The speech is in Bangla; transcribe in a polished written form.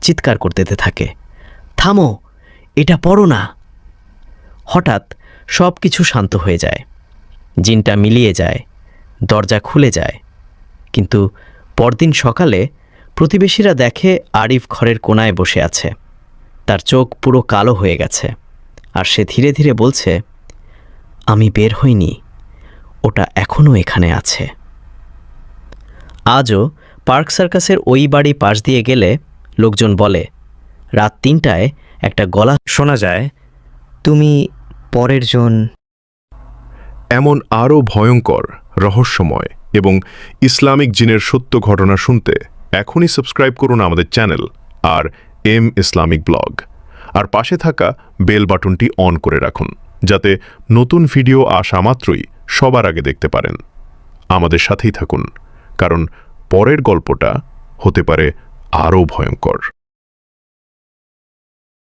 চিৎকার করতে থাকে, থামো, এটা পড়ো না। হঠাৎ সব কিছু শান্ত হয়ে যায়, জিনটা মিলিয়ে যায়, দরজা খুলে যায়। কিন্তু পরদিন সকালে প্রতিবেশীরা দেখে আরিফ ঘরের কোনায় বসে আছে। তার চোখ পুরো কালো হয়ে গেছে, আর সে ধীরে ধীরে বলছে, আমি বের হইনি, ওটা এখনও এখানে আছে। আজও পার্ক সার্কাসের ওই বাড়ি পাশ দিয়ে গেলে লোকজন বলে, রাত 3টায় একটা গলা শোনা যায়, তুমি পরের জন। এমন আরও ভয়ঙ্কর, রহস্যময় এবং ইসলামিক জিনের সত্য ঘটনা শুনতে এখনই সাবস্ক্রাইব করুন আমাদের চ্যানেল আর এম ইসলামিক ব্লগ, আর পাশে থাকা বেল বাটনটি অন করে রাখুন, যাতে নতুন ভিডিও আসা মাত্রই সবার আগে দেখতে পারেন। আমাদের সাথেই থাকুন, কারণ পরের গল্পটা হতে পারে আরও ভয়ঙ্কর।